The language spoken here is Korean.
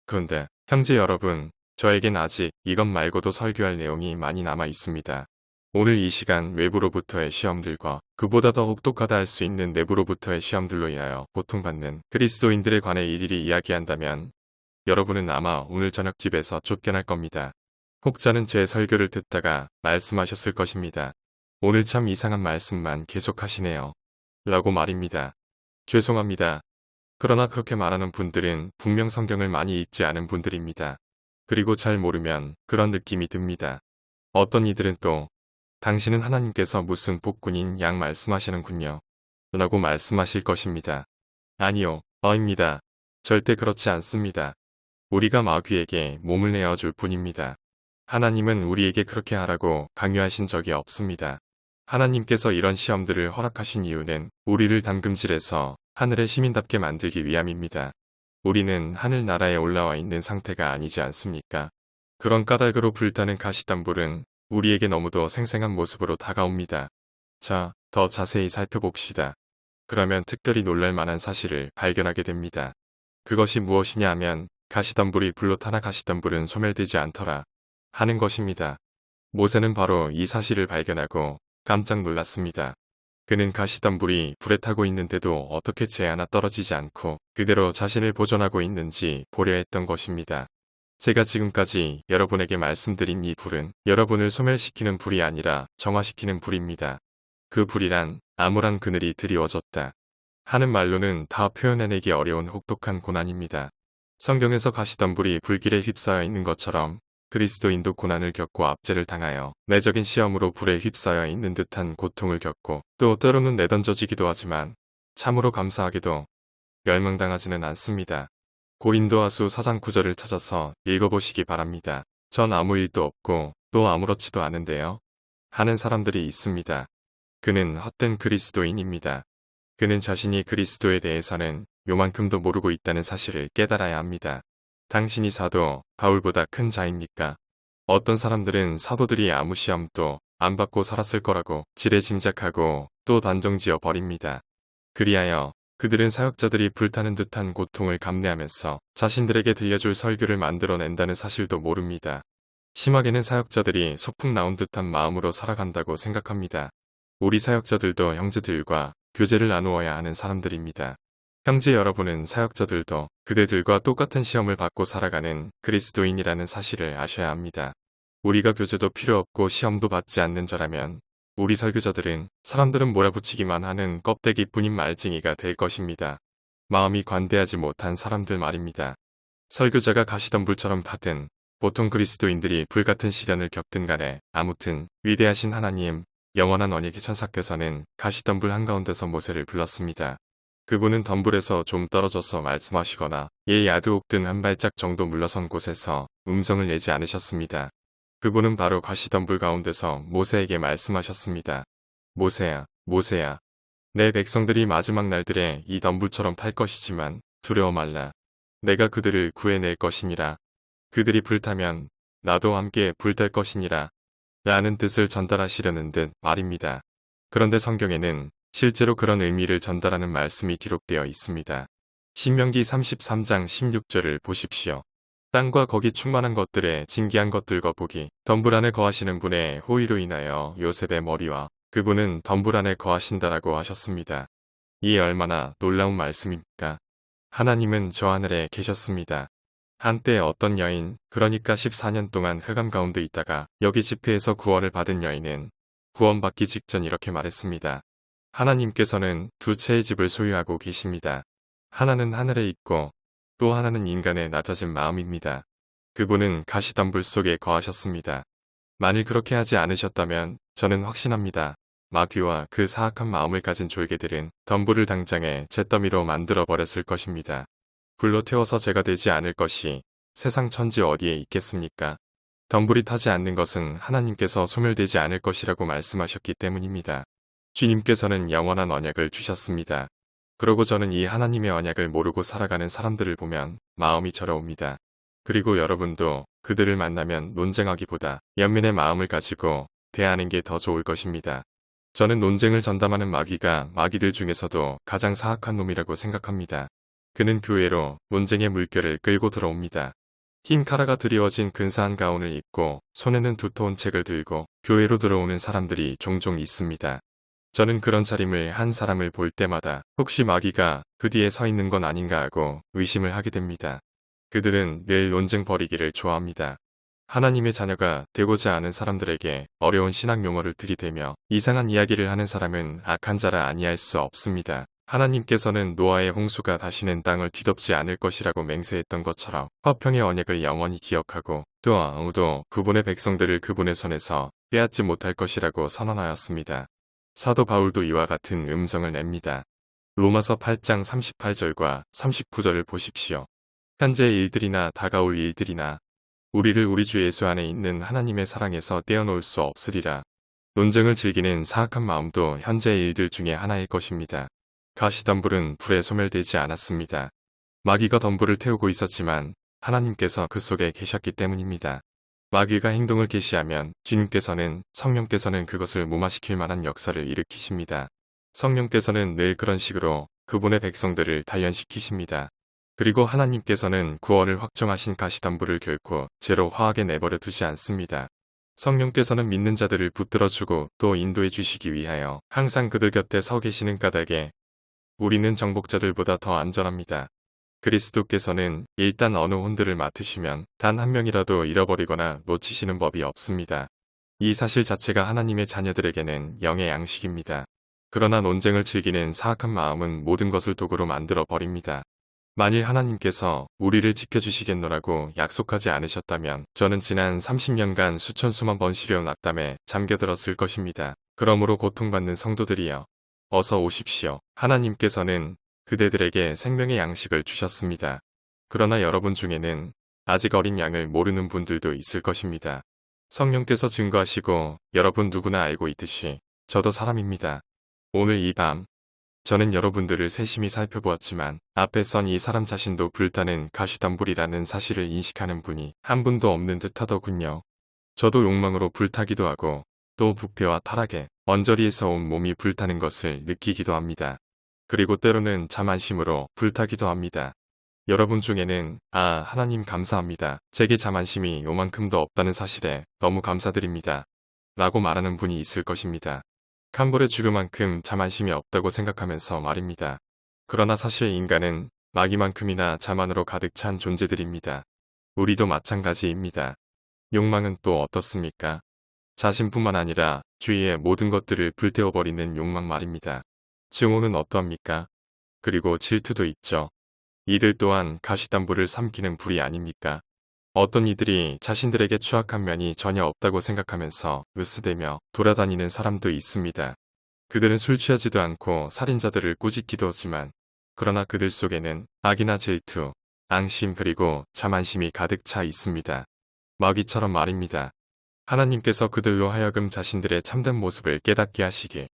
그런데 형제 여러분, 저에겐 아직 이것 말고도 설교할 내용이 많이 남아 있습니다. 오늘 이 시간 외부로부터의 시험들과 그보다 더 혹독하다 할 수 있는 내부로부터의 시험들로 인하여 고통받는 그리스도인들에 관해 일일이 이야기한다면 여러분은 아마 오늘 저녁 집에서 쫓겨날 겁니다. 혹자는 제 설교를 듣다가 말씀하셨을 것입니다. 오늘 참 이상한 말씀만 계속하시네요. 라고 말입니다. 죄송합니다. 그러나 그렇게 말하는 분들은 분명 성경을 많이 읽지 않은 분들입니다. 그리고 잘 모르면 그런 느낌이 듭니다. 어떤 이들은 또 당신은 하나님께서 무슨 복군인 양 말씀하시는군요. 라고 말씀하실 것입니다. 아니요, 입니다. 절대 그렇지 않습니다. 우리가 마귀에게 몸을 내어줄 뿐입니다. 하나님은 우리에게 그렇게 하라고 강요하신 적이 없습니다. 하나님께서 이런 시험들을 허락하신 이유는 우리를 담금질해서 하늘의 시민답게 만들기 위함입니다. 우리는 하늘나라에 올라와 있는 상태가 아니지 않습니까? 그런 까닭으로 불타는 가시덤불은 우리에게 너무도 생생한 모습으로 다가옵니다. 자, 더 자세히 살펴봅시다. 그러면 특별히 놀랄 만한 사실을 발견하게 됩니다. 그것이 무엇이냐 하면 가시덤불이 불로 타나 가시덤불은 소멸되지 않더라 하는 것입니다. 모세는 바로 이 사실을 발견하고 깜짝 놀랐습니다. 그는 가시덤불이 불에 타고 있는데도 어떻게 재 하나 떨어지지 않고 그대로 자신을 보존하고 있는지 보려 했던 것입니다. 제가 지금까지 여러분에게 말씀드린 이 불은 여러분을 소멸시키는 불이 아니라 정화시키는 불입니다. 그 불이란 암울한 그늘이 드리워졌다 하는 말로는 다 표현해내기 어려운 혹독한 고난입니다. 성경에서 가시덤불이 불길에 휩싸여 있는 것처럼 그리스도인도 고난을 겪고 압제를 당하여 내적인 시험으로 불에 휩싸여 있는 듯한 고통을 겪고 또 때로는 내던져지기도 하지만 참으로 감사하게도 멸망당하지는 않습니다. 고린도후서 4장 9절을 찾아서 읽어보시기 바랍니다. 전 아무 일도 없고 또 아무렇지도 않은데요. 하는 사람들이 있습니다. 그는 헛된 그리스도인입니다. 그는 자신이 그리스도에 대해서는 요만큼도 모르고 있다는 사실을 깨달아야 합니다. 당신이 사도 바울보다 큰 자입니까? 어떤 사람들은 사도들이 아무 시험도 안 받고 살았을 거라고 지레짐작하고 또 단정지어 버립니다. 그리하여 그들은 사역자들이 불타는 듯한 고통을 감내하면서 자신들에게 들려줄 설교를 만들어낸다는 사실도 모릅니다. 심하게는 사역자들이 소풍 나온 듯한 마음으로 살아간다고 생각합니다. 우리 사역자들도 형제들과 교제를 나누어야 하는 사람들입니다. 형제 여러분은 사역자들도 그대들과 똑같은 시험을 받고 살아가는 그리스도인이라는 사실을 아셔야 합니다. 우리가 교제도 필요 없고 시험도 받지 않는 자라면 우리 설교자들은 사람들은 몰아붙이기만 하는 껍데기뿐인 말쟁이가 될 것입니다. 마음이 관대하지 못한 사람들 말입니다. 설교자가 가시덤불처럼 타든 보통 그리스도인들이 불같은 시련을 겪든 간에 아무튼 위대하신 하나님, 영원한 언약의 천사께서는 가시덤불 한가운데서 모세를 불렀습니다. 그분은 덤불에서 좀 떨어져서 말씀하시거나 야드옥 등 한 발짝 정도 물러선 곳에서 음성을 내지 않으셨습니다. 그분은 바로 가시덤불 가운데서 모세에게 말씀하셨습니다. 모세야, 모세야. 내 백성들이 마지막 날들에 이 덤불처럼 탈 것이지만 두려워 말라. 내가 그들을 구해낼 것이니라. 그들이 불타면 나도 함께 불탈 것이니라. 라는 뜻을 전달하시려는 듯 말입니다. 그런데 성경에는 실제로 그런 의미를 전달하는 말씀이 기록되어 있습니다. 신명기 33장 16절을 보십시오. 땅과 거기 충만한 것들에 진귀한 것들과 복이 덤불 안에 거하시는 분의 호의로 인하여 요셉의 머리와 그분은 덤불 안에 거하신다라고 하셨습니다. 이 얼마나 놀라운 말씀입니까? 하나님은 저 하늘에 계셨습니다. 한때 어떤 여인, 그러니까 14년 동안 흑암 가운데 있다가 여기 집회에서 구원을 받은 여인은 구원받기 직전 이렇게 말했습니다. 하나님께서는 두 채의 집을 소유하고 계십니다. 하나는 하늘에 있고 또 하나는 인간의 낮아진 마음입니다. 그분은 가시덤불 속에 거하셨습니다. 만일 그렇게 하지 않으셨다면 저는 확신합니다. 마귀와 그 사악한 마음을 가진 졸개들은 덤불을 당장에 잿더미로 만들어 버렸을 것입니다. 불로 태워서 죄가 되지 않을 것이 세상 천지 어디에 있겠습니까? 덤불이 타지 않는 것은 하나님께서 소멸되지 않을 것이라고 말씀하셨기 때문입니다. 주님께서는 영원한 언약을 주셨습니다. 그러고 저는 이 하나님의 언약을 모르고 살아가는 사람들을 보면 마음이 저려옵니다. 그리고 여러분도 그들을 만나면 논쟁하기보다 연민의 마음을 가지고 대하는 게 더 좋을 것입니다. 저는 논쟁을 전담하는 마귀가 마귀들 중에서도 가장 사악한 놈이라고 생각합니다. 그는 교회로 논쟁의 물결을 끌고 들어옵니다. 흰 카라가 드리워진 근사한 가운을 입고 손에는 두터운 책을 들고 교회로 들어오는 사람들이 종종 있습니다. 저는 그런 차림을 한 사람을 볼 때마다 혹시 마귀가 그 뒤에 서 있는 건 아닌가 하고 의심을 하게 됩니다. 그들은 늘 논쟁 벌이기를 좋아합니다. 하나님의 자녀가 되고자 하는 사람들에게 어려운 신학 용어를 들이대며 이상한 이야기를 하는 사람은 악한 자라 아니할 수 없습니다. 하나님께서는 노아의 홍수가 다시는 땅을 뒤덮지 않을 것이라고 맹세했던 것처럼 화평의 언약을 영원히 기억하고 또 아무도 그분의 백성들을 그분의 손에서 빼앗지 못할 것이라고 선언하였습니다. 사도 바울도 이와 같은 음성을 냅니다. 로마서 8장 38절과 39절을 보십시오. 현재의 일들이나 다가올 일들이나 우리를 우리 주 예수 안에 있는 하나님의 사랑에서 떼어놓을 수 없으리라. 논쟁을 즐기는 사악한 마음도 현재의 일들 중에 하나일 것입니다. 가시덤불은 불에 소멸되지 않았습니다. 마귀가 덤불을 태우고 있었지만 하나님께서 그 속에 계셨기 때문입니다. 마귀가 행동을 개시하면 주님께서는 성령께서는 그것을 무마시킬 만한 역사를 일으키십니다. 성령께서는 늘 그런 식으로 그분의 백성들을 단련시키십니다. 그리고 하나님께서는 구원을 확정하신 가시덤불을 결코 제로 화하게 내버려 두지 않습니다. 성령께서는 믿는 자들을 붙들어주고 또 인도해 주시기 위하여 항상 그들 곁에 서 계시는 까닭에 우리는 정복자들보다 더 안전합니다. 그리스도께서는 일단 어느 혼들을 맡으시면 단 한 명이라도 잃어버리거나 놓치시는 법이 없습니다. 이 사실 자체가 하나님의 자녀들에게는 영의 양식입니다. 그러나 논쟁을 즐기는 사악한 마음은 모든 것을 도구로 만들어 버립니다. 만일 하나님께서 우리를 지켜주시겠노라고 약속하지 않으셨다면 저는 지난 30년간 수천 수만 번 시려운 악담에 잠겨들었을 것입니다. 그러므로 고통받는 성도들이여 어서 오십시오. 하나님께서는 그대들에게 생명의 양식을 주셨습니다. 그러나 여러분 중에는 아직 어린 양을 모르는 분들도 있을 것입니다. 성령께서 증거하시고 여러분 누구나 알고 있듯이 저도 사람입니다. 오늘 이 밤 저는 여러분들을 세심히 살펴보았지만 앞에 선 이 사람 자신도 불타는 가시덤불이라는 사실을 인식하는 분이 한 분도 없는 듯하더군요. 저도 욕망으로 불타기도 하고 또 부패와 타락에 언저리에서 온 몸이 불타는 것을 느끼기도 합니다. 그리고 때로는 자만심으로 불타기도 합니다. 여러분 중에는 하나님 감사합니다. 제게 자만심이 요만큼도 없다는 사실에 너무 감사드립니다. 라고 말하는 분이 있을 것입니다. 캄볼의 죽음만큼 자만심이 없다고 생각하면서 말입니다. 그러나 사실 인간은 마귀만큼이나 자만으로 가득 찬 존재들입니다. 우리도 마찬가지입니다. 욕망은 또 어떻습니까? 자신뿐만 아니라 주위의 모든 것들을 불태워버리는 욕망 말입니다. 증오는 어떠합니까? 그리고 질투도 있죠. 이들 또한 가시덤불을 삼키는 불이 아닙니까? 어떤 이들이 자신들에게 추악한 면이 전혀 없다고 생각하면서 으스대며 돌아다니는 사람도 있습니다. 그들은 술 취하지도 않고 살인자들을 꾸짖기도 하지만 그러나 그들 속에는 악이나 질투, 앙심 그리고 자만심이 가득 차 있습니다. 마귀처럼 말입니다. 하나님께서 그들로 하여금 자신들의 참된 모습을 깨닫게 하시길